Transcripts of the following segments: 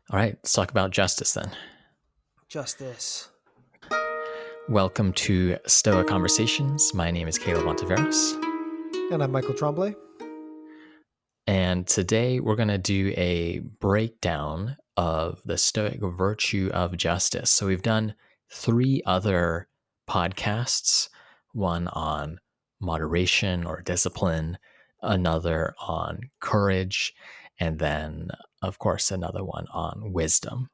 All right, let's talk about justice then. Justice. Welcome to Stoic Conversations. My name is Caleb Monteveros. And I'm Michael Tremblay. And today we're going to do a breakdown of the Stoic virtue of justice. So we've done 3 other podcasts, one on moderation or discipline, another on courage, and then, of course, another one on wisdom.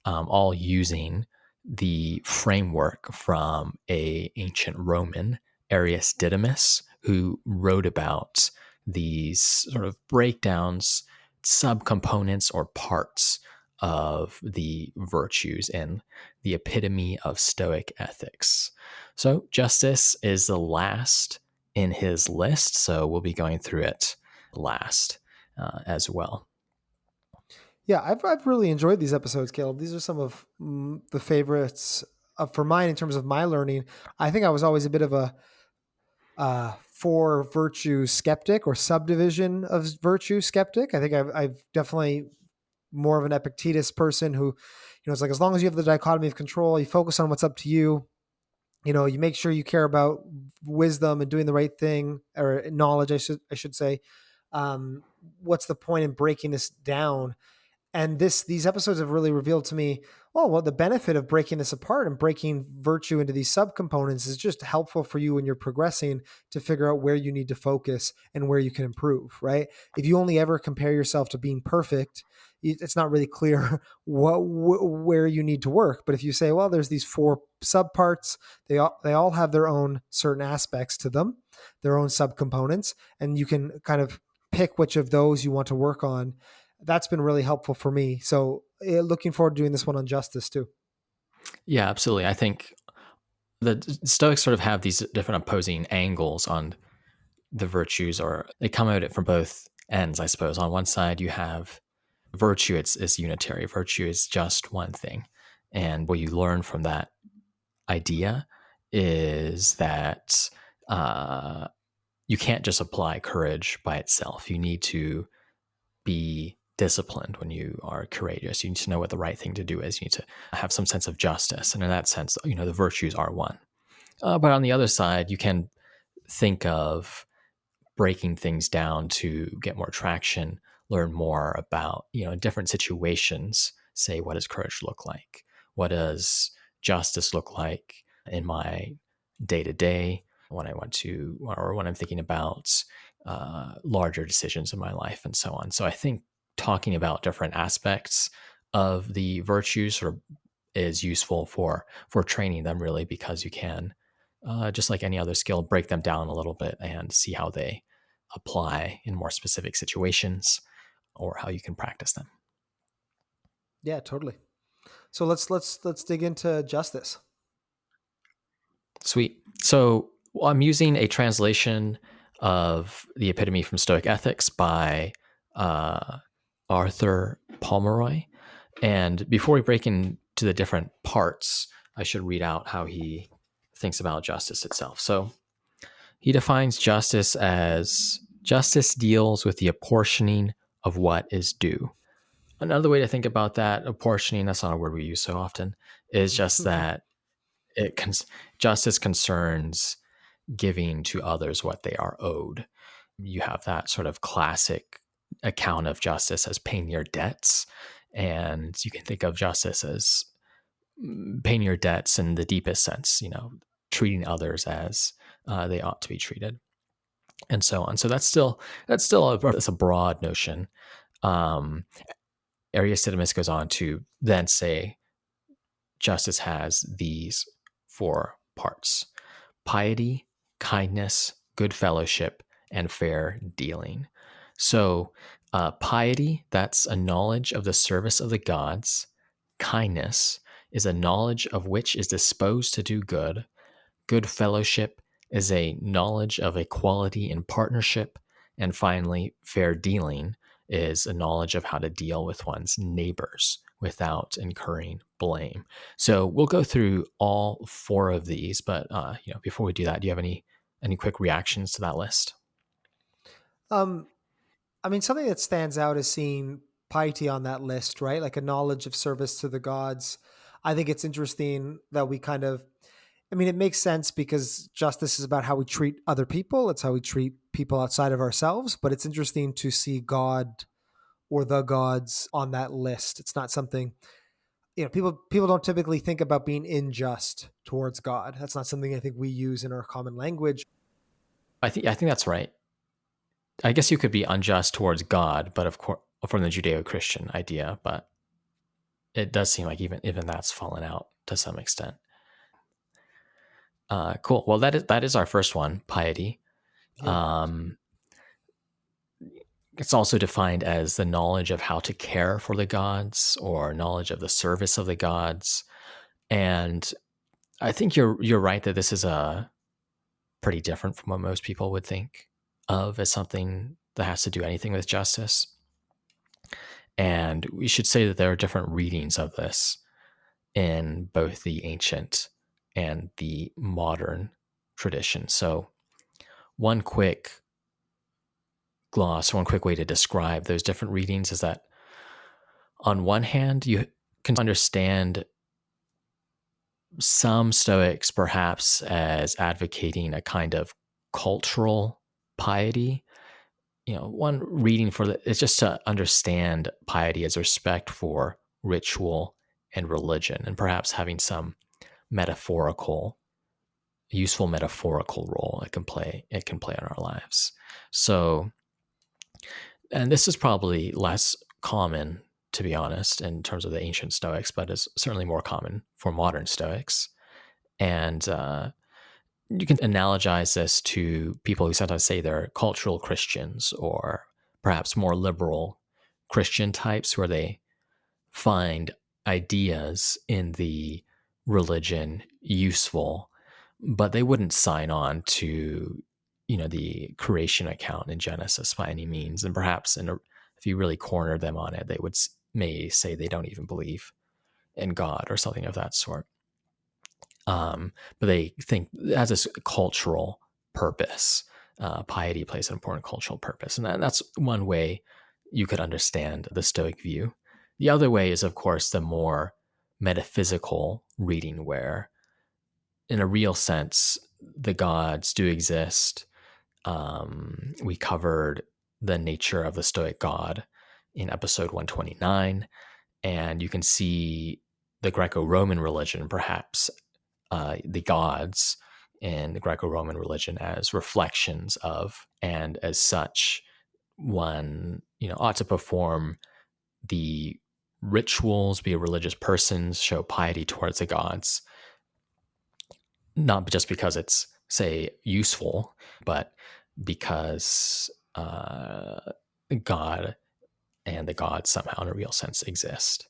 All using the framework from a ancient Roman, Arius Didymus, who wrote about these sort of breakdowns, subcomponents, or parts of the virtues in the epitome of Stoic ethics. So, justice is the last in his list, so we'll be going through it last as well. Yeah, I've really enjoyed these episodes, Caleb. These are some of the favorites for mine in terms of my learning. I think I was always a bit of a for virtue skeptic or subdivision of virtue skeptic. I think I've definitely more of an Epictetus person who, it's like as long as you have the dichotomy of control, you focus on what's up to you. You make sure you care about wisdom and doing the right thing or knowledge. I should say. What's the point in breaking this down? And these episodes have really revealed to me, oh, well, the benefit of breaking this apart and breaking virtue into these subcomponents is just helpful for you when you're progressing to figure out where you need to focus and where you can improve, right? If you only ever compare yourself to being perfect, it's not really clear where you need to work. But if you say, well, there's these 4 subparts, they all have their own certain aspects to them, their own subcomponents, and you can kind of pick which of those you want to work on. That's been really helpful for me. So looking forward to doing this one on justice too. Yeah, absolutely. I think the Stoics sort of have these different opposing angles on the virtues, or they come at it from both ends, I suppose. On one side, you have virtue, it's unitary. Virtue is just one thing. And what you learn from that idea is that you can't just apply courage by itself. You need to be disciplined when you are courageous. You need to know what the right thing to do is. You need to have some sense of justice. And in that sense, the virtues are one. But on the other side, you can think of breaking things down to get more traction, learn more about, in different situations, say, what does courage look like? What does justice look like in my day to day when I want to, or when I'm thinking about larger decisions in my life and so on. So I think talking about different aspects of the virtues sort of is useful for training them, really, because you can just like any other skill, break them down a little bit and see how they apply in more specific situations or how you can practice them. Yeah, totally. So let's dig into justice. Sweet. So I'm using a translation of the Epitome from Stoic Ethics by Arthur Pomeroy. And before we break into the different parts, I should read out how he thinks about justice itself. So he defines justice as justice deals with the apportioning of what is due. Another way to think about that, apportioning, that's not a word we use so often, is just that justice concerns giving to others what they are owed. You have that sort of classic account of justice as paying your debts. And you can think of justice as paying your debts in the deepest sense, treating others as they ought to be treated, and so on. So that's a broad notion. Um, Arius Didymus goes on to then say justice has these 4 parts: piety, kindness, good fellowship, and fair dealing. So, piety, that's a knowledge of the service of the gods. Kindness is a knowledge of which is disposed to do good. Good fellowship is a knowledge of equality in partnership. And finally, fair dealing is a knowledge of how to deal with one's neighbors without incurring blame. So we'll go through all 4 of these, but before we do that, do you have any quick reactions to that list? I mean, something that stands out is seeing piety on that list, right? Like a knowledge of service to the gods. I think it's interesting that we kind of, I mean, it makes sense because justice is about how we treat other people. It's how we treat people outside of ourselves. But it's interesting to see God or the gods on that list. It's not something, people don't typically think about being unjust towards God. That's not something I think we use in our common language. I think that's right. I guess you could be unjust towards God, but of course from the Judeo-Christian idea, but it does seem like even that's fallen out to some extent. Cool. Well, that is our first one, piety. Yeah. Um, it's also defined as the knowledge of how to care for the gods or knowledge of the service of the gods. And I think you're right that this is a pretty different from what most people would think of as something that has to do anything with justice. And we should say that there are different readings of this in both the ancient and the modern tradition. So, one quick one quick way to describe those different readings is that on one hand, you can understand some Stoics perhaps as advocating a kind of cultural piety. One reading for it's just to understand piety as respect for ritual and religion, and perhaps having some metaphorical, useful metaphorical role it can play in our lives. So, and this is probably less common, to be honest, in terms of the ancient Stoics, but is certainly more common for modern Stoics. And you can analogize this to people who sometimes say they're cultural Christians or perhaps more liberal Christian types, where they find ideas in the religion useful, but they wouldn't sign on to, the creation account in Genesis by any means. And perhaps if you really corner them on it, they may say they don't even believe in God or something of that sort. But they think it has this cultural purpose. Piety plays an important cultural purpose. And that's one way you could understand the Stoic view. The other way is, of course, the more metaphysical reading, where, in a real sense, the gods do exist. We covered the nature of the Stoic God in episode 129, and you can see the Greco-Roman religion, perhaps the gods in the Greco-Roman religion, as reflections of, and as such, one ought to perform the rituals, be a religious person, show piety towards the gods, not just because it's, say, useful, but because God and the gods somehow, in a real sense, exist.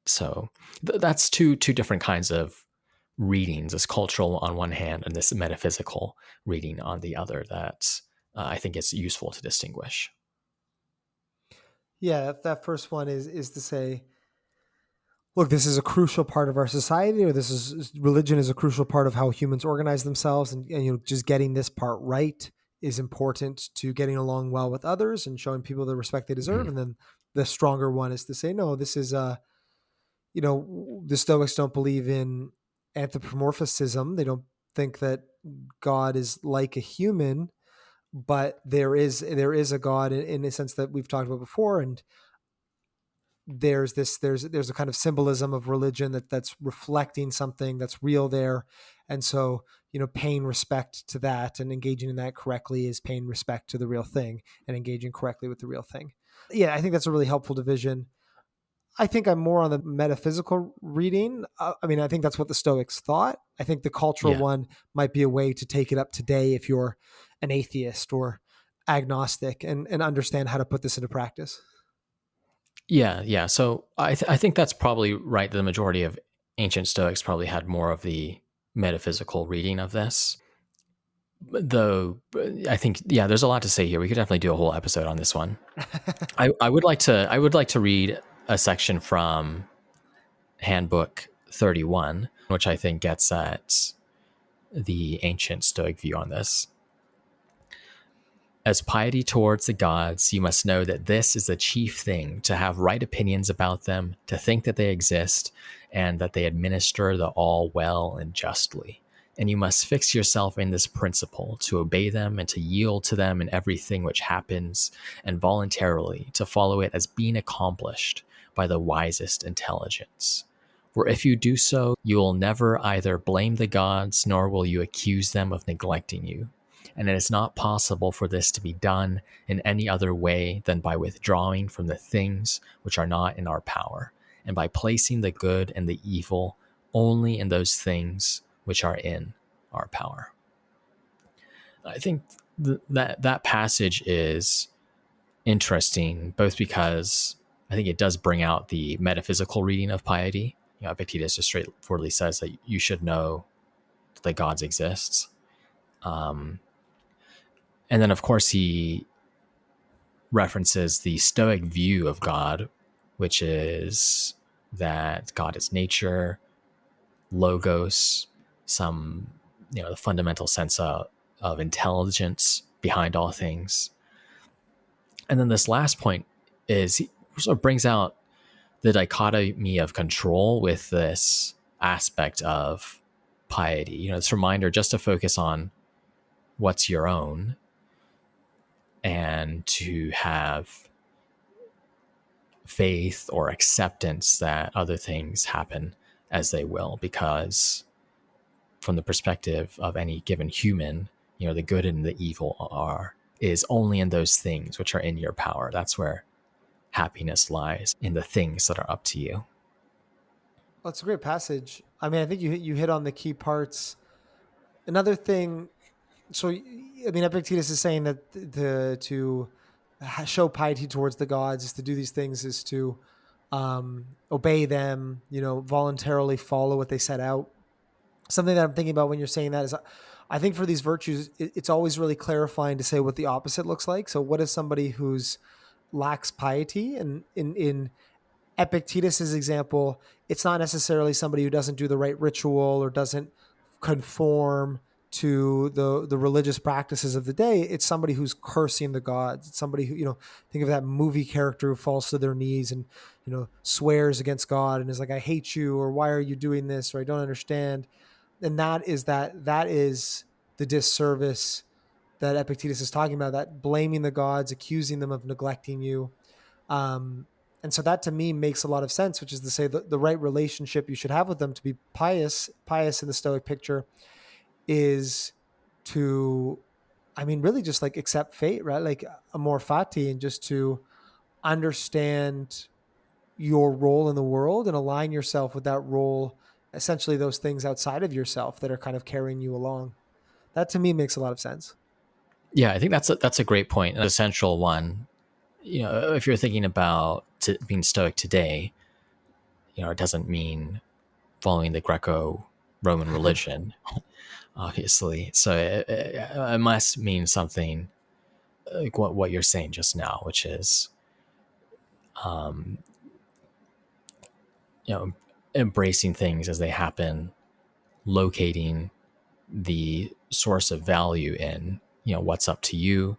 So that's two different kinds of readings: this cultural on one hand and this metaphysical reading on the other, that I think it's useful to distinguish. Yeah, that first one is to say, look, this is a crucial part of our society, or this is religion is a crucial part of how humans organize themselves, and just getting this part right is important to getting along well with others and showing people the respect they deserve. Mhm. And then the stronger one is to say, no, this is the Stoics don't believe in anthropomorphism. They don't think that God is like a human, but there is a God in a sense that we've talked about before, and there's a kind of symbolism of religion that's reflecting something that's real there. And so paying respect to that and engaging in that correctly is paying respect to the real thing and engaging correctly with the real thing. Yeah, I think that's a really helpful division. I think I'm more on the metaphysical reading. I mean, I think that's what the Stoics thought. I think the cultural Yeah. one might be a way to take it up today if you're an atheist or agnostic, and understand how to put this into practice. Yeah. So I think that's probably right. The majority of ancient Stoics probably had more of the metaphysical reading of this. Though I think, yeah, there's a lot to say here. We could definitely do a whole episode on this one. I would like to read a section from Handbook 31, which I think gets at the ancient Stoic view on this. As piety towards the gods, you must know that this is the chief thing, to have right opinions about them, to think that they exist, and that they administer the all well and justly. And you must fix yourself in this principle, to obey them and to yield to them in everything which happens, and voluntarily to follow it as being accomplished by the wisest intelligence. For if you do so, you will never either blame the gods, nor will you accuse them of neglecting you. And it is not possible for this to be done in any other way than by withdrawing from the things which are not in our power, and by placing the good and the evil only in those things which are in our power. I think that passage is interesting, both because I think it does bring out the metaphysical reading of piety. Epictetus just straightforwardly says that you should know that gods exists. And then, of course, he references the Stoic view of God, which is that God is nature, logos, some, the fundamental sense of intelligence behind all things. And then this last point is he sort of brings out the dichotomy of control with this aspect of piety. This reminder just to focus on what's your own and to have faith or acceptance that other things happen as they will, because from the perspective of any given human, the good and the evil is only in those things which are in your power. That's where happiness lies, in the things that are up to you. Well, it's a great passage. I mean, I think you hit on the key parts. Another thing, so I mean, Epictetus is saying that to show piety towards the gods is to do these things, is to obey them, voluntarily follow what they set out. Something that I'm thinking about when you're saying that is, I think for these virtues, it's always really clarifying to say what the opposite looks like. So, what is somebody who's lacks piety? And in Epictetus's example, it's not necessarily somebody who doesn't do the right ritual or doesn't conform to the religious practices of the day. It's somebody who's cursing the gods. It's somebody who, think of that movie character who falls to their knees and, swears against God and is like, I hate you, or why are you doing this, or I don't understand. And that is the disservice that Epictetus is talking about, that blaming the gods, accusing them of neglecting you. And so that to me makes a lot of sense, which is to say that the right relationship you should have with them to be pious in the Stoic picture is to, I mean, really just like accept fate, right? Like amor fati, and just to understand your role in the world and align yourself with that role, essentially those things outside of yourself that are kind of carrying you along. That to me makes a lot of sense. Yeah, I think that's a great point, an essential one. If you're thinking about being Stoic today, it doesn't mean following the Greco-Roman religion, obviously. So it must mean something like what you're saying just now, which is, um, embracing things as they happen, locating the source of value in, what's up to you,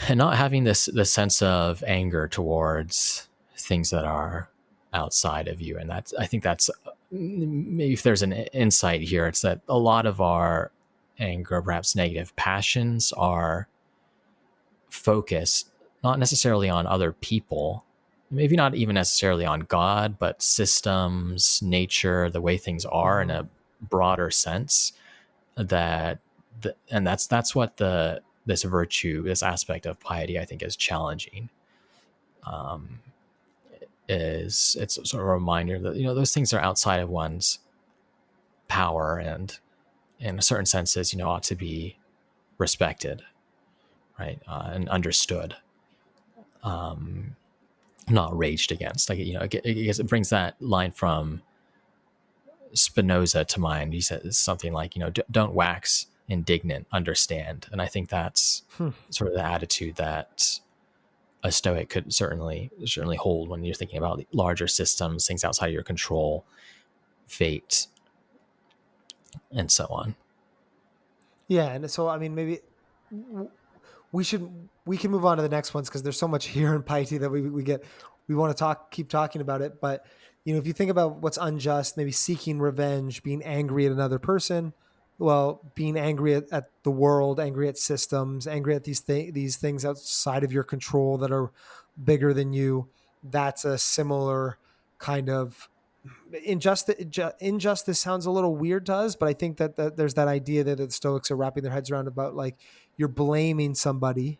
and not having this sense of anger towards things that are outside of you. And I think that's, maybe if there's an insight here, it's that a lot of our anger, perhaps negative passions, are focused not necessarily on other people, maybe not even necessarily on God, but systems, nature, the way things are in a broader sense. And that's what this virtue, this aspect of piety, I think is challenging. Um, is it's sort of a reminder that those things are outside of one's power, and in certain senses ought to be respected, right, and understood, not raged against. Like it brings that line from Spinoza to mind. He says something like, don't wax indignant, understand. And I think that's Hmm. sort of the attitude that a Stoic could certainly hold when you're thinking about larger systems, things outside of your control, fate, and so on. Yeah. And so, I mean, maybe we can move on to the next ones because there's so much here in piety that we want to keep talking about it. But if you think about what's unjust, maybe seeking revenge, being angry at another person, well, being angry at the world, angry at systems, angry at these things outside of your control that are bigger than you, that's a similar kind of injustice sounds a little weird to us, but I think that there's that idea that the Stoics are wrapping their heads around about, like, you're blaming somebody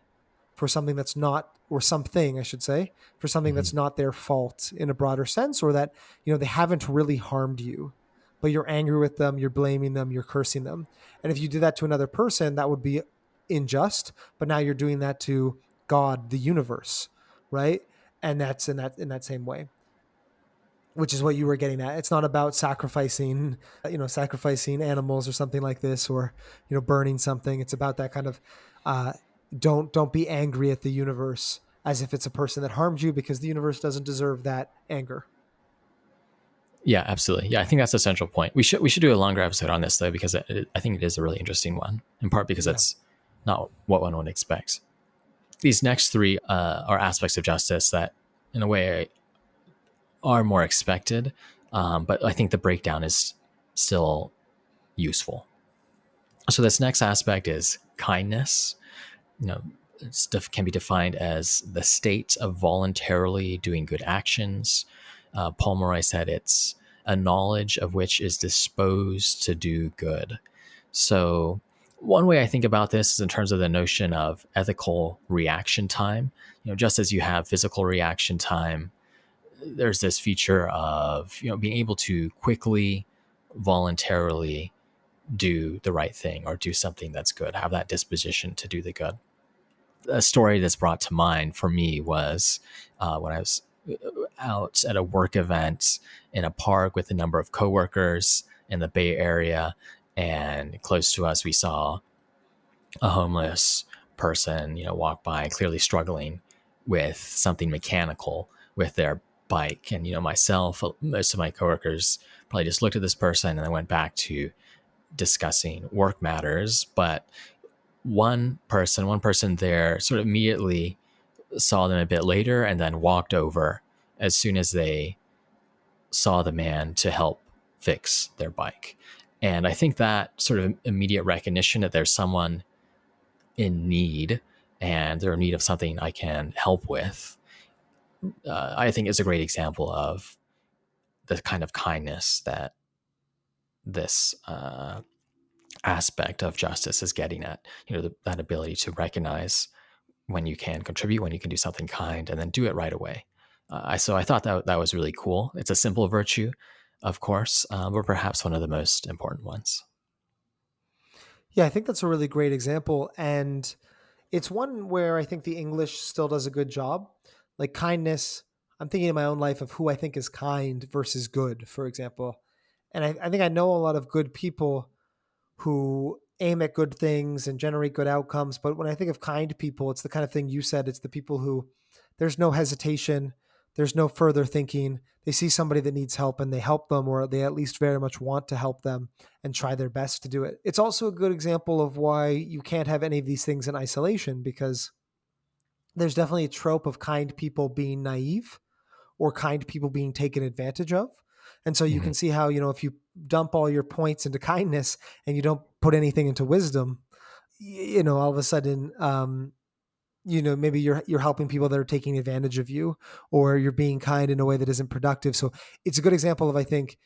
for something that's not, or something, I should say, for something Mhm. that's not their fault in a broader sense, or that, they haven't really harmed you, but you're angry with them, you're blaming them, you're cursing them. And if you do that to another person, that would be unjust, but now you're doing that to God, the universe, right? And that's in that same way, which is what you were getting at. It's not about sacrificing animals or something like this, or burning something. It's about that kind of uh, don't be angry at the universe as if it's a person that harmed you, because the universe doesn't deserve that anger. Yeah, absolutely. Yeah, I think that's a central point. We should do a longer episode on this though, because I think it is a really interesting one. In part because Yeah. it's not what one would expect. These next three are aspects of justice that, in a way, are more expected, but I think the breakdown is still useful. So this next aspect is kindness. You know, stuff can be defined as the state of voluntarily doing good actions. Paul Murray said it's a knowledge of which is disposed to do good. So one way I think about this is in terms of the notion of ethical reaction time. Just as you have physical reaction time, there's this feature of being able to quickly, voluntarily do the right thing or do something that's good, have that disposition to do the good. A story that's brought to mind for me was when I was out at a work event in a park with a number of coworkers in the Bay Area, and close to us we saw a homeless person, walk by, clearly struggling with something mechanical with their bike. And myself, most of my coworkers probably just looked at this person and then went back to discussing work matters. But one person there sort of immediately saw them a bit later and then walked over as soon as they saw the man to help fix their bike. And I think that sort of immediate recognition that there's someone in need and they're in need of something I can help with, I think is a great example of the kind of kindness that this aspect of justice is getting at. That ability to recognize when you can contribute, when you can do something kind, and then do it right away. So I thought that was really cool. It's a simple virtue, of course, but perhaps one of the most important ones. Yeah, I think that's a really great example. And it's one where I think the English still does a good job. Like kindness, I'm thinking in my own life of who I think is kind versus good, for example. And I think I know a lot of good people who aim at good things and generate good outcomes. But when I think of kind people, it's the kind of thing you said. It's the people who there's no hesitation, there's no further thinking. They see somebody that needs help and they help them, or they at least very much want to help them and try their best to do it. It's also a good example of why you can't have any of these things in isolation, because there's definitely a trope of kind people being naive or kind people being taken advantage of. And so you Mm-hmm. can see how, if you dump all your points into kindness and you don't put anything into wisdom, all of a sudden, maybe you're helping people that are taking advantage of you, or you're being kind in a way that isn't productive. So it's a good example of, I think,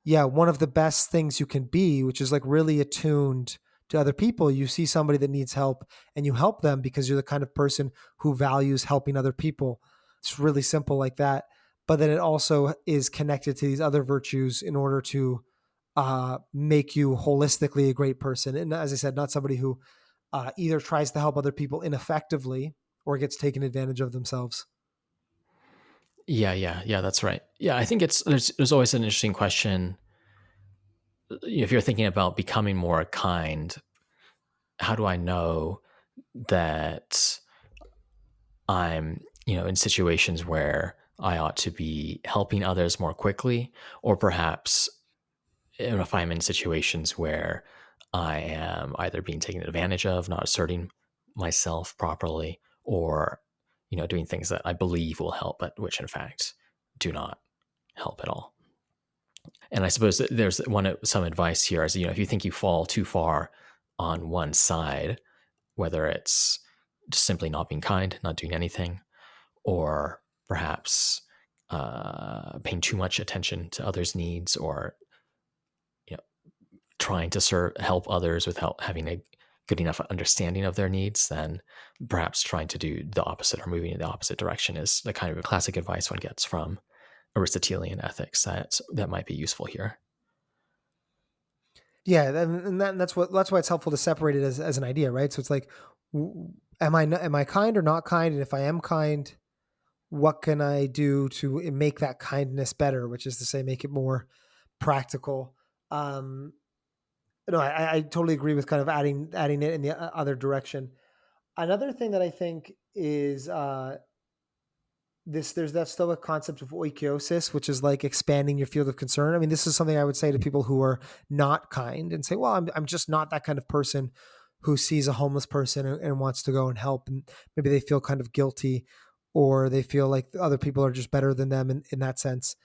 yeah, one of the best things you can be, which is like really attuned to other people. You see somebody that needs help and you help them because you're the kind of person who values helping other people. It's really simple like that. But then it also is connected to these other virtues in order to make you holistically a great person. And as I said, not somebody who either tries to help other people ineffectively or gets taken advantage of themselves. Yeah, that's right. Yeah, I think there's always an interesting question if you're thinking about becoming more kind. How do I know that I'm, in situations where I ought to be helping others more quickly, or perhaps if I'm in situations where I am either being taken advantage of, not asserting myself properly, or doing things that I believe will help, but which in fact do not help at all. And I suppose that there's some advice here is, if you think you fall too far on one side, whether it's just simply not being kind, not doing anything, or perhaps paying too much attention to others' needs, or trying to help others without having a good enough understanding of their needs, then perhaps trying to do the opposite or moving in the opposite direction is the kind of classic advice one gets from Aristotelian ethics that might be useful here. Yeah, and that's why it's helpful to separate it as an idea, right? So it's like, am I kind or not kind? And if I am kind, what can I do to make that kindness better? Which is to say, make it more practical. No, I totally agree with kind of adding it in the other direction. Another thing that I think is there's that Stoic concept of oikeiosis, which is like expanding your field of concern. I mean, this is something I would say to people who are not kind and say, well, I'm just not that kind of person who sees a homeless person and wants to go and help. And maybe they feel kind of guilty, or they feel like other people are just better than them in that sense.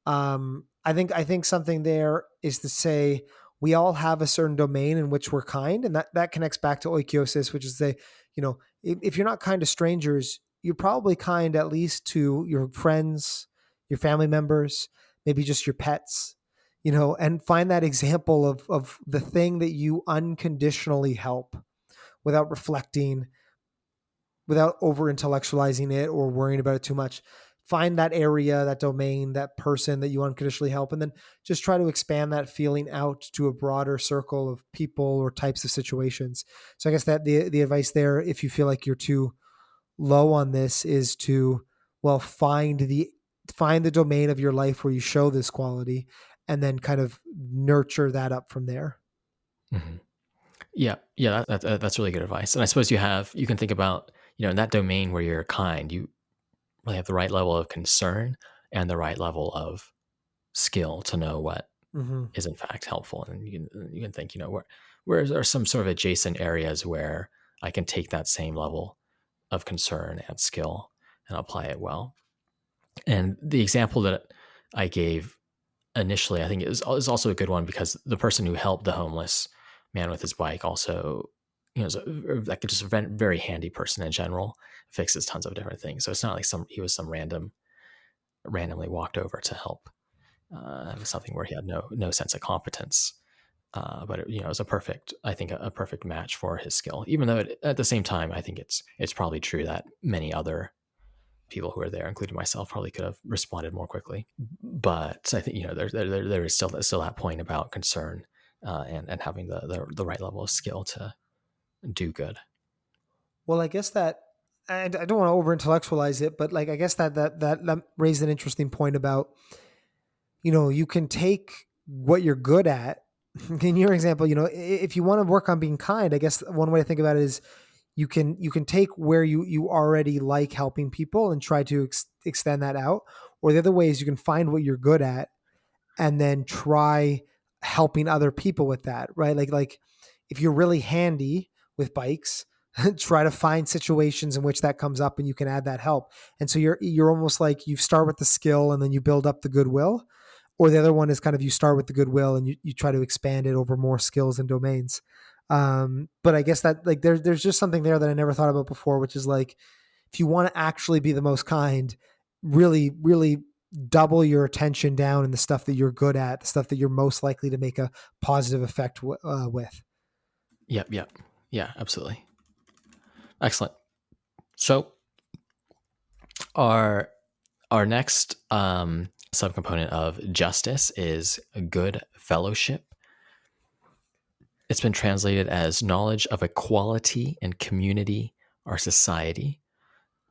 I think something there is to say we all have a certain domain in which we're kind, and that connects back to oikeiosis, which is say, if you're not kind to strangers, you're probably kind at least to your friends, your family members, maybe just your pets, and find that example of the thing that you unconditionally help without reflecting, without over intellectualizing it or worrying about it too much. Find that area, that domain, that person that you unconditionally help, and then just try to expand that feeling out to a broader circle of people or types of situations. So I guess that the advice there, if you feel like you're too low on this, is to, well, find the domain of your life where you show this quality, and then kind of nurture that up from there. Mm-hmm. Yeah, that's really good advice. And I suppose you can think about, in that domain where you're kind, you really have the right level of concern and the right level of skill to know what Mm-hmm. is in fact helpful. And you can think, where are some sort of adjacent areas where I can take that same level of concern and skill and apply it well. And the example that I gave initially, I think is also a good one, because the person who helped the homeless man with his bike also, is like just a very handy person in general, fixes tons of different things. So it's not like he was some randomly walked over to help something where he had no sense of competence. But it was a perfect match for his skill. Even though at the same time, I think it's probably true that many other people who are there, including myself, probably could have responded more quickly. But I think there is still that point about concern and having the right level of skill to do good. Well, I guess that, and I don't want to over intellectualize it, but like I guess that raised an interesting point about, you can take what you're good at. In your example, if you want to work on being kind, I guess one way to think about it is you can take where you already like helping people and try to extend that out. Or the other way is you can find what you're good at and then try helping other people with that, right? Like if you're really handy with bikes, try to find situations in which that comes up and you can add that help. And so you're almost like you start with the skill and then you build up the goodwill. Or the other one is kind of you start with the goodwill and you try to expand it over more skills and domains. But I guess that like there's just something there that I never thought about before, which is like, if you want to actually be the most kind, really, really double your attention down in the stuff that you're good at, the stuff that you're most likely to make a positive effect with. Yep. Yeah, absolutely. Excellent. So our next subcomponent of justice is good fellowship. It's been translated as knowledge of equality in community or society.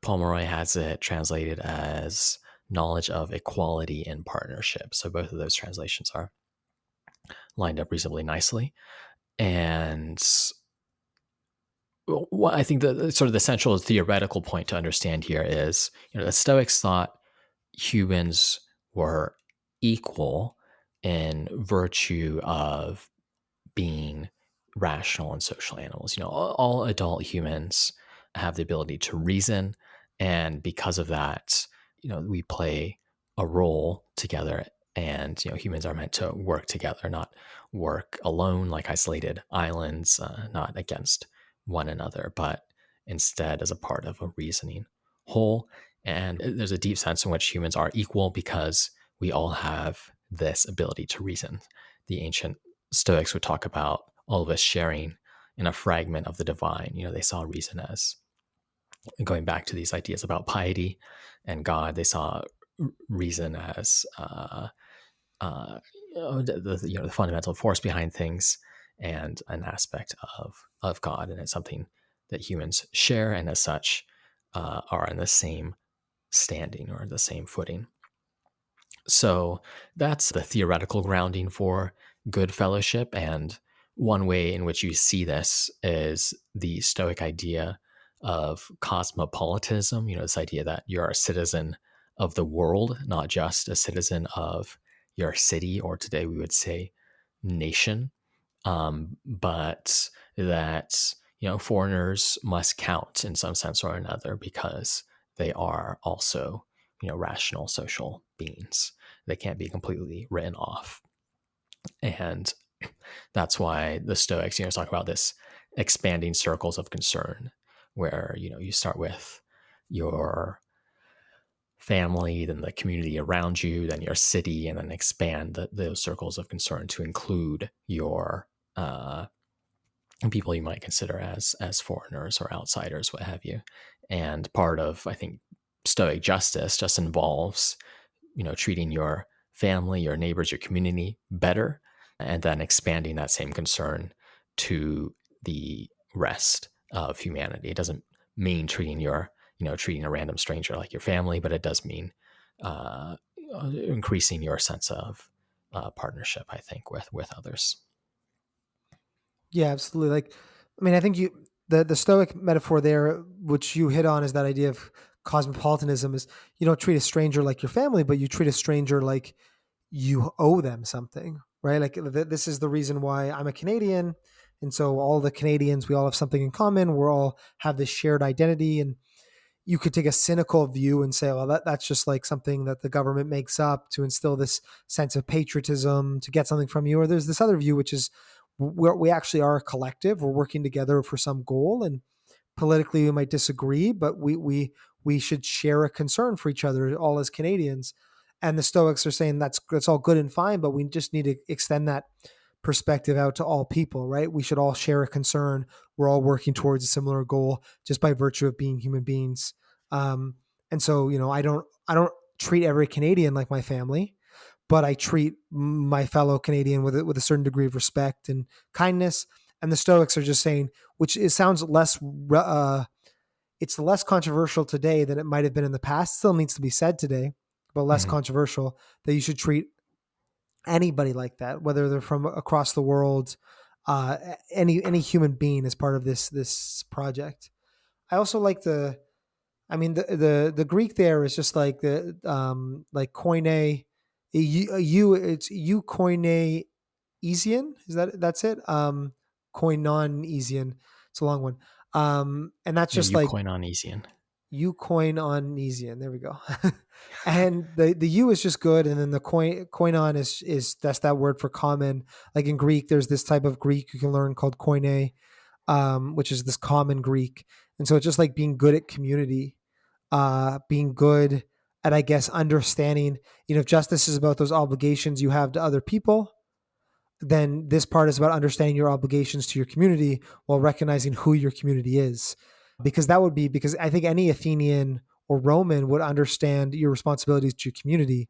Paul Moray has it translated as knowledge of equality in partnership. So both of those translations are lined up reasonably nicely. And what I think the sort of the central theoretical point to understand here is, the Stoics thought humans were equal in virtue of being rational and social animals. All adult humans have the ability to reason, and because of that, we play a role together. And humans are meant to work together, not work alone like isolated islands, not against one another, but instead as a part of a reasoning whole. And there's a deep sense in which humans are equal because we all have this ability to reason. The ancient Stoics would talk about all of us sharing in a fragment of the divine. They saw reason as, going back to these ideas about piety and God, they saw reason as the fundamental force behind things and an aspect of God, and it's something that humans share, and as such are in the same standing or the same footing. So that's the theoretical grounding for good fellowship. And one way in which you see this is the Stoic idea of cosmopolitanism, this idea that you're a citizen of the world, not just a citizen of your city, or today we would say nation, but that, foreigners must count in some sense or another because they are also, rational social beings. They can't be completely written off. And that's why the Stoics, talk about this expanding circles of concern, where, you start with your family, then the community around you, then your city, and then expand those circles of concern to include your people you might consider as foreigners or outsiders, what have you. And part of, I think, Stoic justice just involves, treating your family, your neighbors, your community better, and then expanding that same concern to the rest of humanity. It doesn't mean treating treating a random stranger like your family, but it does mean increasing your sense of partnership, I think, with others. Yeah, absolutely. Like, I mean, I think the Stoic metaphor there, which you hit on, is that idea of cosmopolitanism. Is you don't treat a stranger like your family, but you treat a stranger like you owe them something, right? Like this is the reason why I'm a Canadian, and so all the Canadians, we all have something in common. We're all have this shared identity, and you could take a cynical view and say, well, that's just like something that the government makes up to instill this sense of patriotism to get something from you. Or there's this other view, which is we actually are a collective. We're working together for some goal, and politically we might disagree, but we should share a concern for each other, all as Canadians. And the Stoics are saying that's all good and fine, but we just need to extend that perspective out to all people, right? We should all share a concern. We're all working towards a similar goal just by virtue of being human beings. And so, I don't treat every Canadian like my family, but I treat my fellow Canadian with a certain degree of respect and kindness. And the Stoics are just saying, sounds less, it's less controversial today than it might have been in the past. Still needs to be said today, but less Mm-hmm. controversial, that you should treat anybody like that, whether they're from across the world, any human being as part of this project. I also like the Greek there is just like the like koine, it's eukoinesian. That's it? Koinonesian. It's a long one. And that's Yeah, just like Eukoinonesian. eukoinonesian. There we go. And the U is just good, and then the koinon is that's that word for common. Like in Greek, there's this type of Greek you can learn called koine, which is this common Greek. And so it's just like being good at community, being good at, I guess, understanding, if justice is about those obligations you have to other people, then this part is about understanding your obligations to your community while recognizing who your community is. Because I think any Athenian or Roman would understand your responsibilities to your community.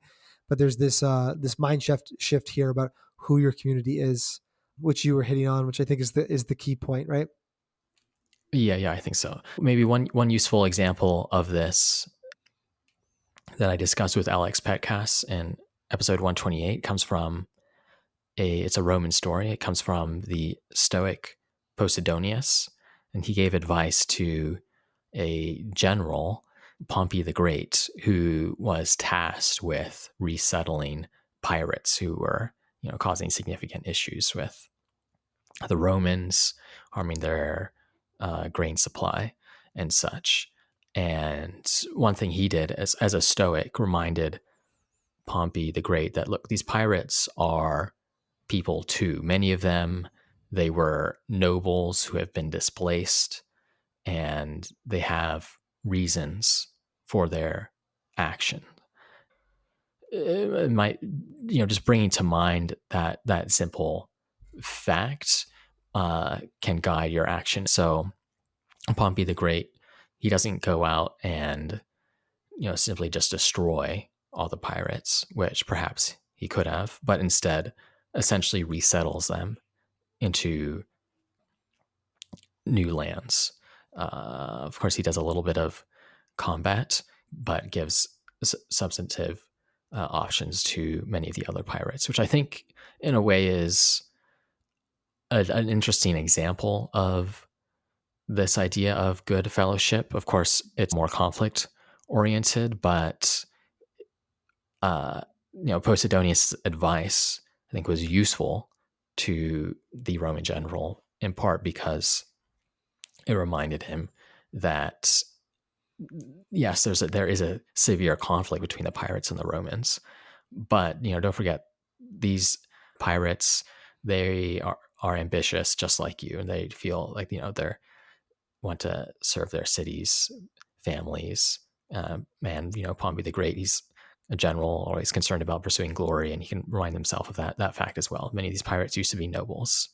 But there's this mind shift here about who your community is, which you were hitting on, which I think is the key point, right? Yeah, I think so. Maybe one useful example of this that I discussed with Alex Petkas in episode 128 comes from it's a Roman story. It comes from the Stoic Posidonius, and he gave advice to a general, Pompey the Great, who was tasked with resettling pirates who were, causing significant issues with the Romans, harming their grain supply and such. And one thing he did as a Stoic reminded Pompey the Great that, look, these pirates are people too. Many of them, they were nobles who have been displaced, and they have reasons for their action. It might, just bringing to mind that simple fact can guide your action. So Pompey the Great, he doesn't go out and simply just destroy all the pirates, which perhaps he could have, but instead essentially resettles them into new lands. Of course, he does a little bit of combat, but gives substantive options to many of the other pirates, which I think, in a way, is an interesting example of this idea of good fellowship. Of course, it's more conflict oriented, but Posidonius' advice, I think, was useful to the Roman general, in part because it reminded him that, yes, there is a severe conflict between the pirates and the Romans, but don't forget, these pirates, they are ambitious just like you, and they feel like they're want to serve their cities, families, and Pompey the Great, he's a general, always concerned about pursuing glory, and he can remind himself of that fact as well. Many of these pirates used to be nobles.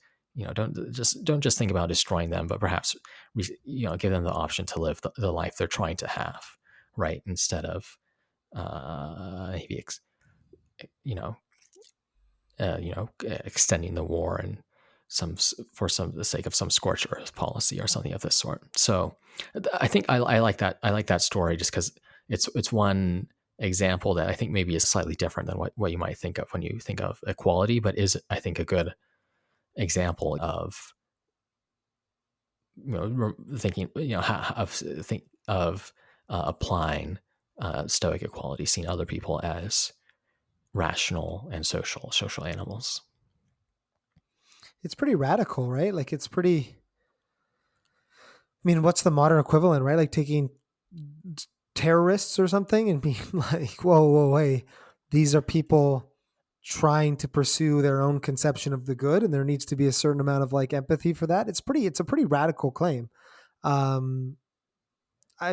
Don't just think about destroying them, but perhaps give them the option to live the life they're trying to have, right? Instead of maybe extending the war and for the sake of some scorched earth policy or something of this sort. So I think I like that. I like that story just because it's one example that I think maybe is slightly different than what you might think of when you think of equality, but is, I think, a good example of thinking of applying Stoic equality, seeing other people as rational and social animals. It's pretty radical, right? Like it's pretty. I mean, what's the modern equivalent, right? Like taking terrorists or something and being like, whoa, hey, these are people trying to pursue their own conception of the good, and there needs to be a certain amount of like empathy for that. It's a pretty radical claim. I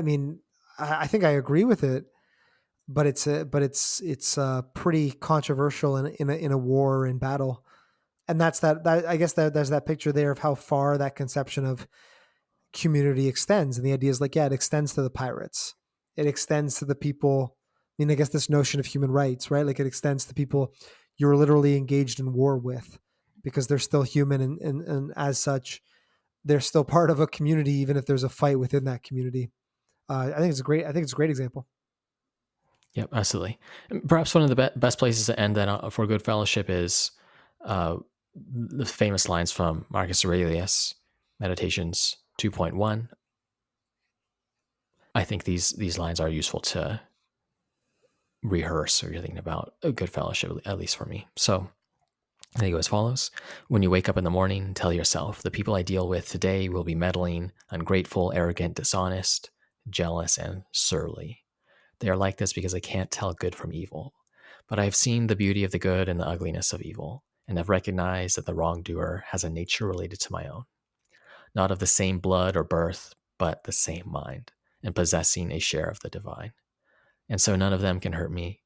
mean, I think I agree with it, but it's pretty controversial in a war and battle. And that I guess that there's that picture there of how far that conception of community extends. And the idea is like, yeah, it extends to the pirates. It extends to the people. I mean, I guess this notion of human rights, right? Like it extends to people you're literally engaged in war with because they're still human. And as such, they're still part of a community, even if there's a fight within that community. I think it's a great example. Yep, absolutely. And perhaps one of the best places to end that for good fellowship is the famous lines from Marcus Aurelius, Meditations 2.1. I think these lines are useful to rehearse or you're thinking about a good fellowship, at least for me. So they go as follows. When you wake up in the morning, tell yourself, the people I deal with today will be meddling, ungrateful, arrogant, dishonest, jealous, and surly. They are like this because they can't tell good from evil. But I have seen the beauty of the good and the ugliness of evil, and have recognized that the wrongdoer has a nature related to my own, not of the same blood or birth, but the same mind, and possessing a share of the divine. And so none of them can hurt me.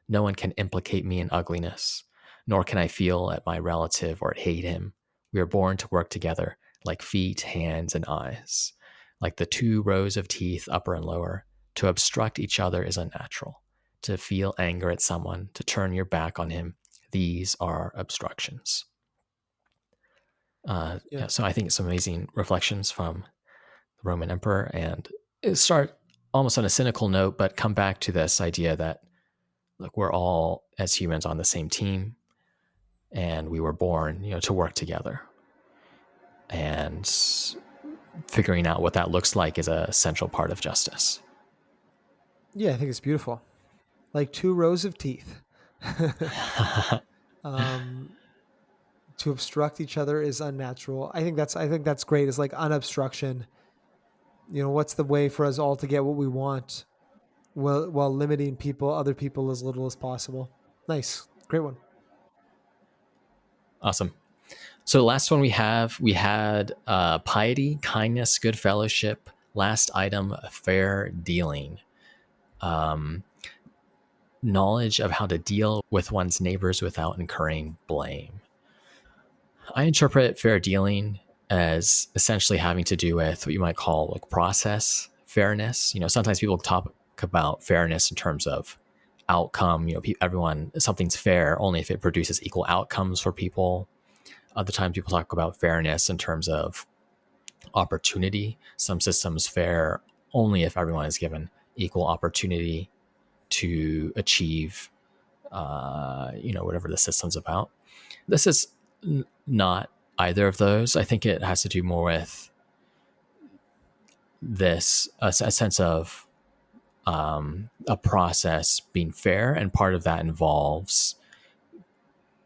No one can implicate me in ugliness, nor can I feel at my relative or hate him. We are born to work together like feet, hands, and eyes, like the two rows of teeth, upper and lower. To obstruct each other is unnatural. To feel anger at someone, to turn your back on him, these are obstructions. Yeah. So I think it's some amazing reflections from the Roman emperor, and start almost on a cynical note, but come back to this idea that, look, we're all as humans on the same team, and we were born, to work together. And figuring out what that looks like is a central part of justice. Yeah, I think it's beautiful. Like two rows of teeth. um, To obstruct each other is unnatural. I think that's great. It's like unobstruction. What's the way for us all to get what we want, while limiting other people as little as possible. Nice, great one. Awesome. So the last one we had piety, kindness, good fellowship. Last item, fair dealing. Knowledge of how to deal with one's neighbors without incurring blame. I interpret fair dealing as essentially having to do with what you might call like process fairness. Sometimes people talk about fairness in terms of outcome. Something's fair only if it produces equal outcomes for people. Other times people talk about fairness in terms of opportunity. Some systems fair only if everyone is given equal opportunity to achieve, whatever the system's about. This is not either of those. I think it has to do more with this a sense of a process being fair, and part of that involves,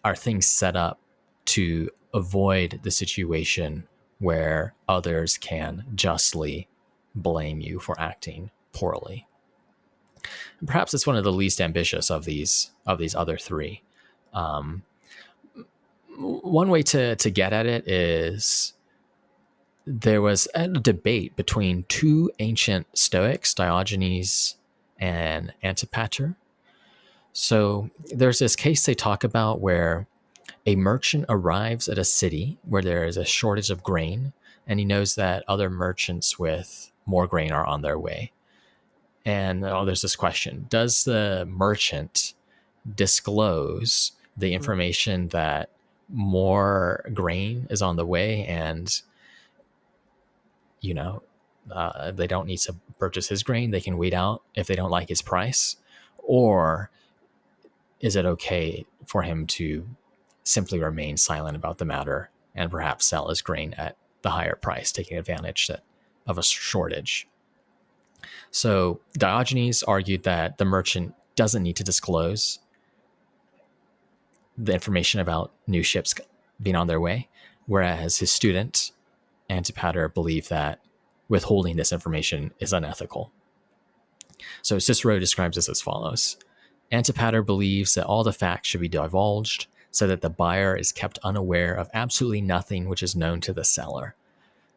are things set up to avoid the situation where others can justly blame you for acting poorly. And perhaps it's one of the least ambitious of these other three. One way to get at it is, there was a debate between two ancient Stoics, Diogenes and Antipater. So there's this case they talk about where a merchant arrives at a city where there is a shortage of grain, and he knows that other merchants with more grain are on their way. And there's this question: does the merchant disclose the information that more grain is on the way, and they don't need to purchase his grain, they can wait out if they don't like his price? Or is it okay for him to simply remain silent about the matter and perhaps sell his grain at the higher price, taking advantage of a shortage? So Diogenes argued that the merchant doesn't need to disclose the information about new ships being on their way, whereas his student Antipater believed that withholding this information is unethical. So Cicero describes this as follows: Antipater believes that all the facts should be divulged so that the buyer is kept unaware of absolutely nothing which is known to the seller.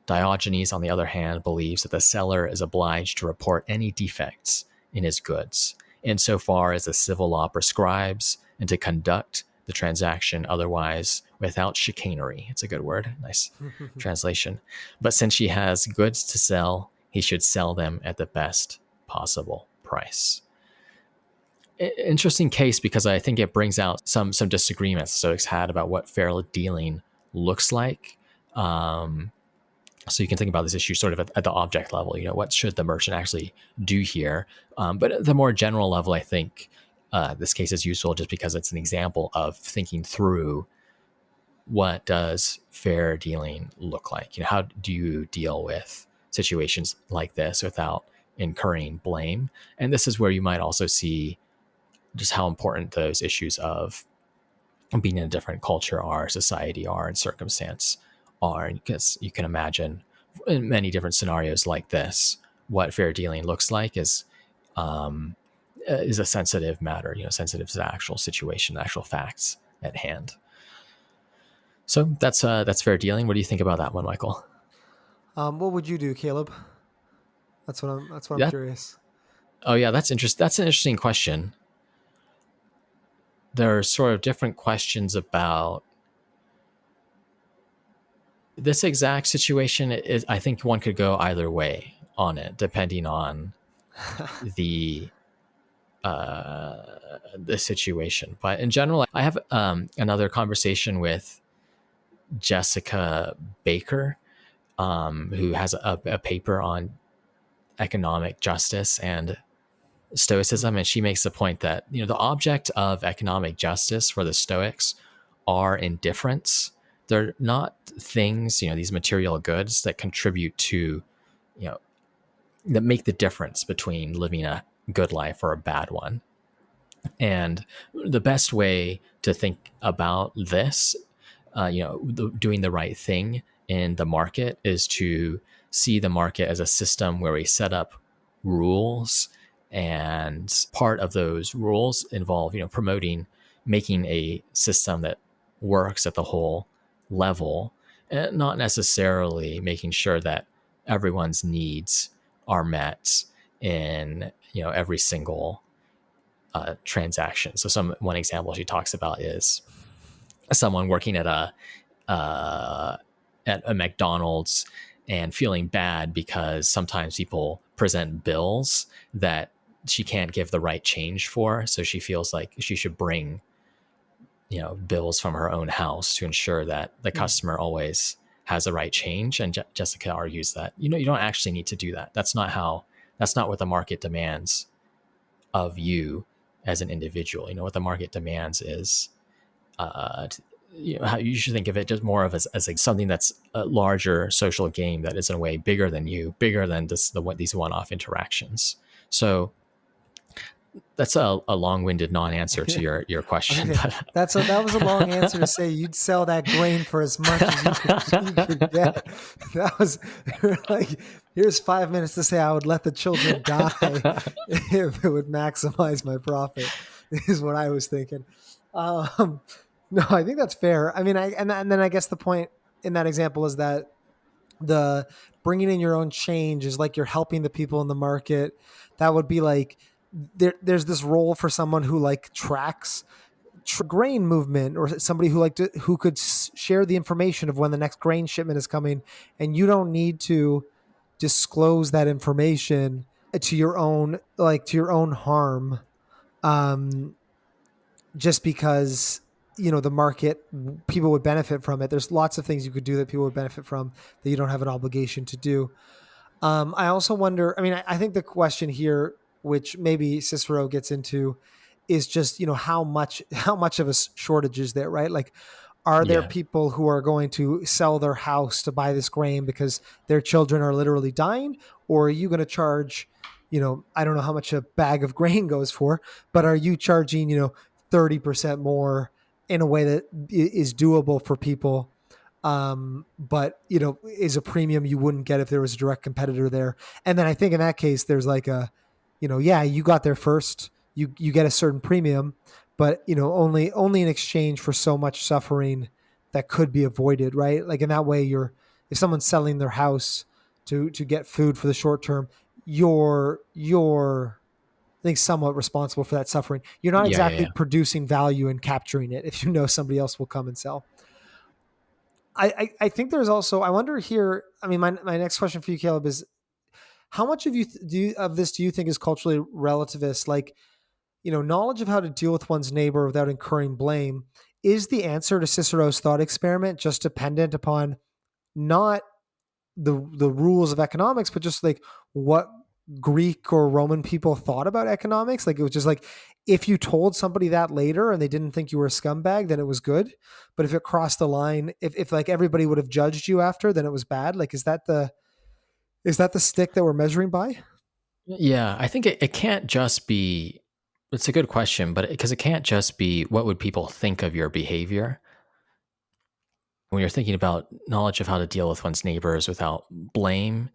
Diogenes, on the other hand, believes that the seller is obliged to report any defects in his goods, insofar as the civil law prescribes, and to conduct the transaction otherwise without chicanery. It's a good word. Nice translation. But since he has goods to sell, he should sell them at the best possible price. Interesting case, because I think it brings out some disagreements Stoics had about what fair dealing looks like. So you can think about this issue sort of at the object level. What should the merchant actually do here? But at the more general level, I think this case is useful just because it's an example of thinking through, what does fair dealing look like? How do you deal with situations like this without incurring blame? And this is where you might also see just how important those issues of being in a different culture are, society are, and circumstance are. Because you can imagine in many different scenarios like this, what fair dealing looks like is a sensitive matter, sensitive to the actual situation, the actual facts at hand. So that's fair dealing. What do you think about that one, Michael? What would you do, Caleb? That's what I'm Yeah. curious. Oh yeah, that's interesting. That's an interesting question. There are sort of different questions about this exact situation. I think one could go either way on it, depending on the situation. But in general, I have another conversation with Jessica Baker, who has a paper on economic justice and Stoicism, and she makes the point that the object of economic justice for the Stoics are indifference. They're not things, these material goods that contribute to, that make the difference between living a good life or a bad one. And the best way to think about this doing the right thing in the market is to see the market as a system where we set up rules, and part of those rules involve promoting, making a system that works at the whole level, and not necessarily making sure that everyone's needs are met in every single transaction. So one example she talks about is someone working uh, at a McDonald's and feeling bad because sometimes people present bills that she can't give the right change for. So she feels like she should bring, bills from her own house to ensure that the customer always has the right change. And Jessica argues that, you don't actually need to do that. That's not what the market demands of you as an individual. What the market demands is, how you should think of it just more of as like something that's a larger social game that is in a way bigger than you, bigger than these one-off interactions. So that's a long-winded non-answer to your question. Okay. That was a long answer to say you'd sell that grain for as much as you could get. That was like, here's 5 minutes to say I would let the children die if it would maximize my profit, is what I was thinking. No, I think that's fair. I mean, and then I guess the point in that example is that the bringing in your own change is like you're helping the people in the market. That would be like there's this role for someone who like tracks grain movement, or somebody who could share the information of when the next grain shipment is coming, and you don't need to disclose that information to your own harm, just because the market, people would benefit from it. There's lots of things you could do that people would benefit from that you don't have an obligation to do. I also wonder, I mean, I think the question here, which maybe Cicero gets into, is just, how much of a shortage is there, right? Like, are there Yeah. people who are going to sell their house to buy this grain because their children are literally dying? Or are you going to charge, I don't know how much a bag of grain goes for, but are you charging, 30% more in a way that is doable for people? But is a premium you wouldn't get if there was a direct competitor there. And then I think in that case, there's like yeah, you got there first, you get a certain premium, but only in exchange for so much suffering that could be avoided, right? Like in that way, if someone's selling their house to get food for the short term, you're I think somewhat responsible for that suffering. You're not exactly Yeah. producing value and capturing it if somebody else will come and sell. I think there's also, I wonder here, I mean, my next question for you, Caleb, is how much of this do you think is culturally relativist? Like, knowledge of how to deal with one's neighbor without incurring blame. Is the answer to Cicero's thought experiment just dependent upon not the rules of economics, but just like what Greek or Roman people thought about economics? Like, it was just like, if you told somebody that later and they didn't think you were a scumbag, then it was good. But if it crossed the line, if like everybody would have judged you after, then it was bad. Like, is that the stick that we're measuring by? Yeah, I think it can't just be. It's a good question, but because it can't just be what would people think of your behavior. When you're thinking about knowledge of how to deal with one's neighbors without blame,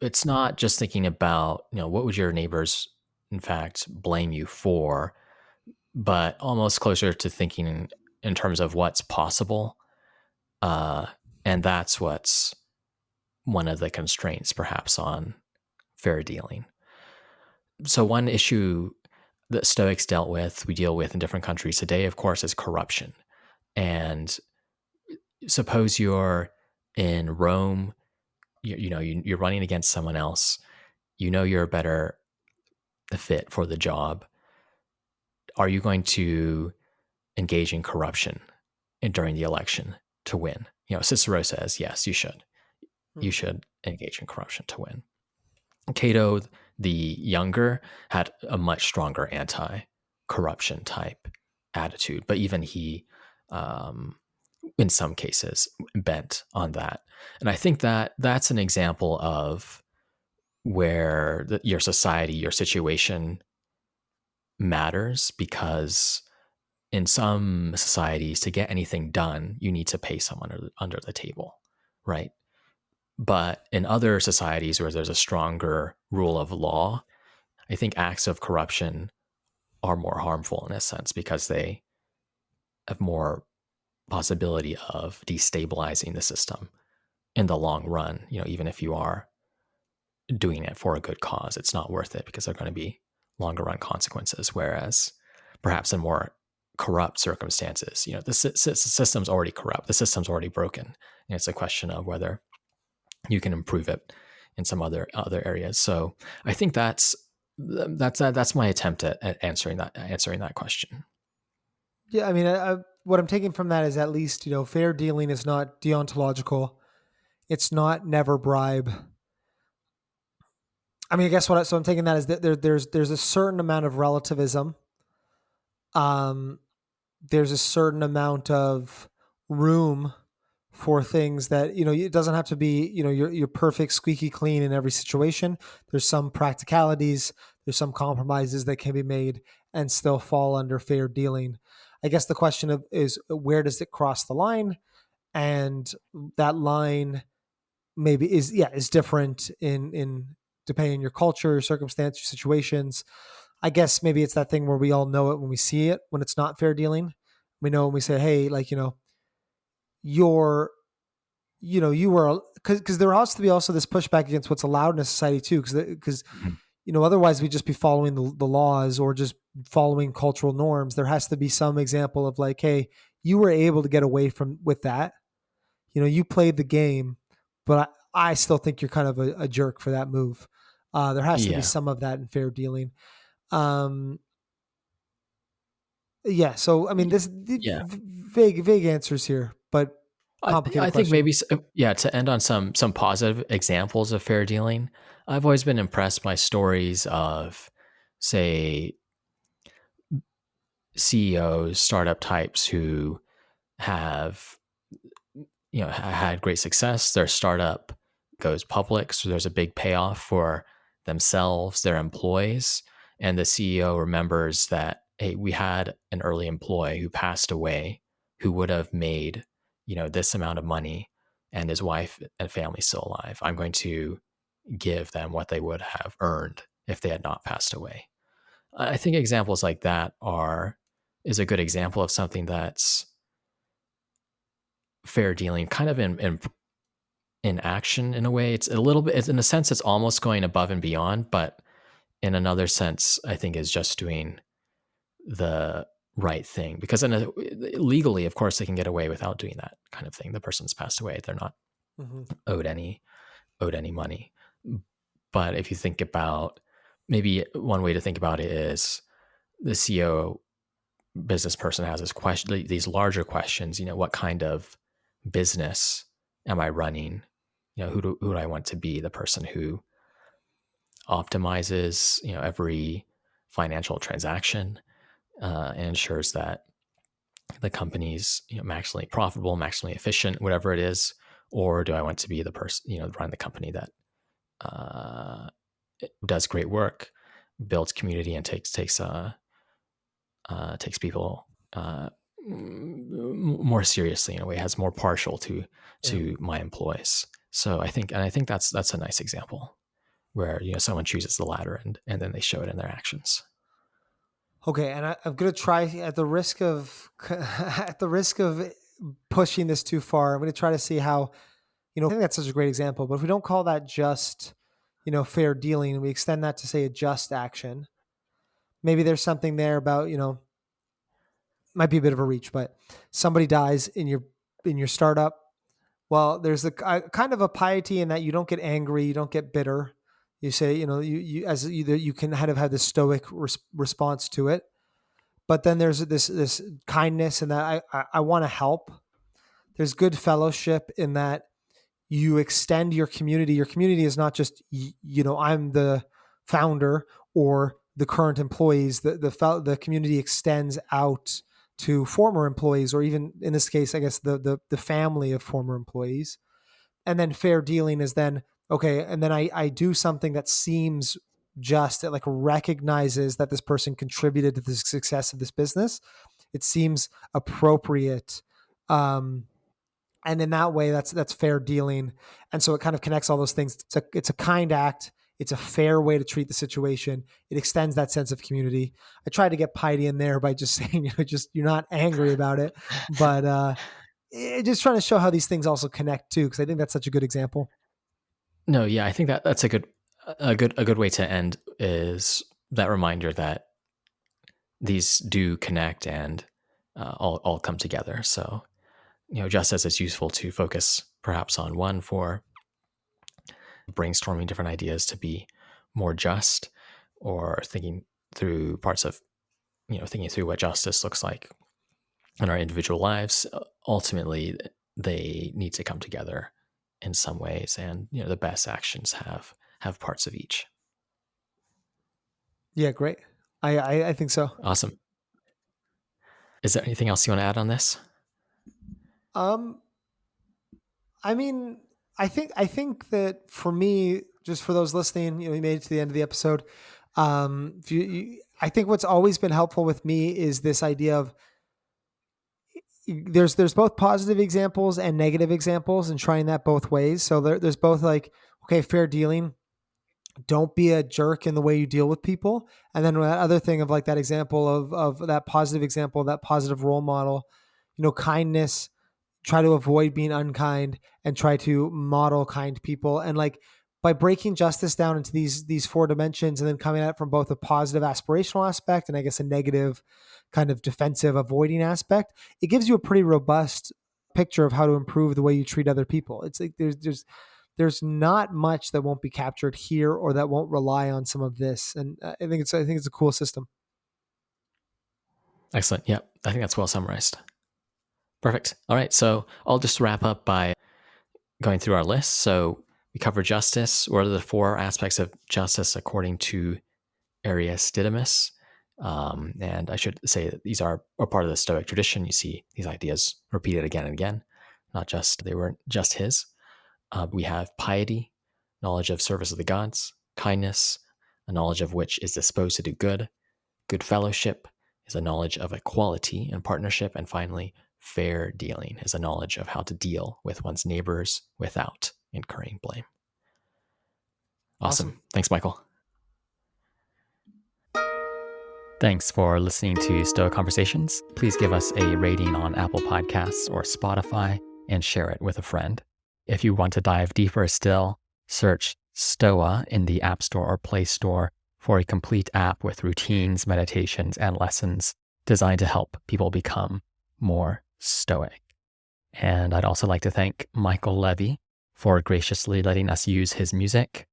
it's not just thinking about, what would your neighbors, in fact, blame you for, but almost closer to thinking in terms of what's possible. Uh, and that's what's one of the constraints, perhaps, on fair dealing. So one issue that Stoics dealt with, we deal with in different countries today, of course, is corruption. And suppose you're in Rome, you're running against someone else, you're a better fit for the job. Are you going to engage in corruption during the election to win? Cicero says, yes, you should. You should engage in corruption to win. Cato the Younger had a much stronger anti-corruption type attitude, but even he, in some cases, bent on that. And I think that that's an example of where your society, your situation matters, because in some societies, to get anything done, you need to pay someone under the table, right? But in other societies where there's a stronger rule of law, I think acts of corruption are more harmful in a sense because they have more possibility of destabilizing the system in the long run. Even if you are doing it for a good cause, it's not worth it because there are going to be longer run consequences. Whereas perhaps in more corrupt circumstances, the system's already corrupt, the system's already broken, and it's a question of whether you can improve it in some other areas. So I think that's my attempt at answering that question. Yeah, I mean, what I'm taking from that is at least, fair dealing is not deontological. It's not never bribe. I mean, I guess so I'm taking that as that there's a certain amount of relativism. Um, there's a certain amount of room for things that, it doesn't have to be, your perfect squeaky clean in every situation. There's some practicalities, there's some compromises that can be made and still fall under fair dealing. I guess the question is where does it cross the line? And that line maybe is different in depending on your culture, circumstance, your situations. I guess maybe it's that thing where we all know it when we see it, when it's not fair dealing. We know when we say, hey, like, you're, you were, because there has to be also this pushback against what's allowed in a society too. Because Mhm. otherwise we just be following the laws or just following cultural norms. There has to be some example of like, hey, you were able to get away with that. You played the game, but I still think you're kind of a jerk for that move. There has to be Yeah, some of that in fair dealing. Um, yeah. So, I mean, this yeah. vague answers here, but complicated I think question. maybe, yeah, to end on some positive examples of fair dealing. I've always been impressed by stories of, say, CEOs, startup types who have had great success. Their startup goes public, so there's a big payoff for themselves, their employees, and the CEO remembers that, hey, we had an early employee who passed away who would have made this amount of money, and his wife and family still alive. I'm going to give them what they would have earned if they had not passed away. I think examples like that is a good example of something that's fair dealing, kind of in action in a way. It's a little bit, in a sense, it's almost going above and beyond, but in another sense, I think is just doing the right thing because legally, of course, they can get away without doing that kind of thing. The person's passed away; they're not Hmm. owed any money. But if you think about, maybe one way to think about it is the CEO business person has these larger questions. What kind of business am I running? Who do I want to be? The person who optimizes every financial transaction and ensures that the company's maximally profitable, maximally efficient, whatever it is, or do I want to be the person run the company that uh, does great work, builds community, and takes people more seriously in a way, has more partial Yeah. to my employees. So I think that's a nice example where someone chooses the latter and then they show it in their actions. Okay, and I'm gonna try at the risk of at the risk of pushing this too far. I'm gonna try to see how I think that's such a great example. But if we don't call that just fair dealing, and we extend that to say a just action, maybe there's something there about might be a bit of a reach, but somebody dies in your startup. Well, there's a kind of a piety in that you don't get angry, you don't get bitter. You say, you can kind of have this stoic response to it. But then there's this kindness in that I want to help. There's good fellowship in that you extend your community. Your community is not just I'm the founder or the current employees. The community extends out to former employees, or even in this case, I guess the family of former employees. And then fair dealing is then okay. And then I do something that seems just, that like recognizes that this person contributed to the success of this business, It seems appropriate. And in that way, that's fair dealing. And so it kind of connects all those things. It's a kind act. It's a fair way to treat the situation. It extends that sense of community. I tried to get piety in there by just saying, just you're not angry about it, but just trying to show how these things also connect too, because I think that's such a good example. No, yeah, I think that's a good way to end, is that reminder that these do connect and all come together. So, just as it's useful to focus perhaps on one for brainstorming different ideas to be more just, or thinking through parts of, thinking through what justice looks like in our individual lives, ultimately they need to come together in some ways, and the best actions have parts of each. Yeah, great. I think so. Awesome. Is there anything else you want to add on this? I mean, I think that for me, just for those listening, you made it to the end of the episode. I think what's always been helpful with me is this idea of there's both positive examples and negative examples, and trying that both ways. So there's both like, okay, fair dealing. Don't be a jerk in the way you deal with people. And then that other thing of like that example of that positive example, that positive role model, kindness, try to avoid being unkind and try to model kind people. And like by breaking justice down into these four dimensions and then coming at it from both a positive aspirational aspect and I guess a negative kind of defensive avoiding aspect, it gives you a pretty robust picture of how to improve the way you treat other people. It's like there's not much that won't be captured here or that won't rely on some of this. And I think it's a cool system. Excellent. Yep. I think that's well summarized. Perfect. All right. So I'll just wrap up by going through our list. So we cover justice. What are the four aspects of justice according to Arius Didymus? And I should say that these are a part of the Stoic tradition. You see these ideas repeated again and again. They weren't just his. We have piety, knowledge of service of the gods; kindness, a knowledge of which is disposed to do good; good fellowship is a knowledge of equality and partnership; and finally, fair dealing is a knowledge of how to deal with one's neighbors without incurring blame. Awesome. Thanks, Michael. Thanks for listening to Stoic Conversations. Please give us a rating on Apple Podcasts or Spotify and share it with a friend. If you want to dive deeper still, search Stoa in the App Store or Play Store for a complete app with routines, meditations, and lessons designed to help people become more stoic. And I'd also like to thank Michael Levy for graciously letting us use his music.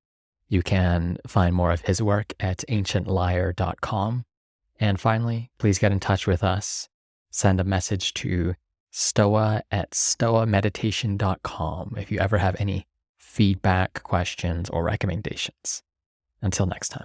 You can find more of his work at ancientlyre.com. And finally, please get in touch with us. Send a message to stoa@stoameditation.com if you ever have any feedback, questions, or recommendations. Until next time.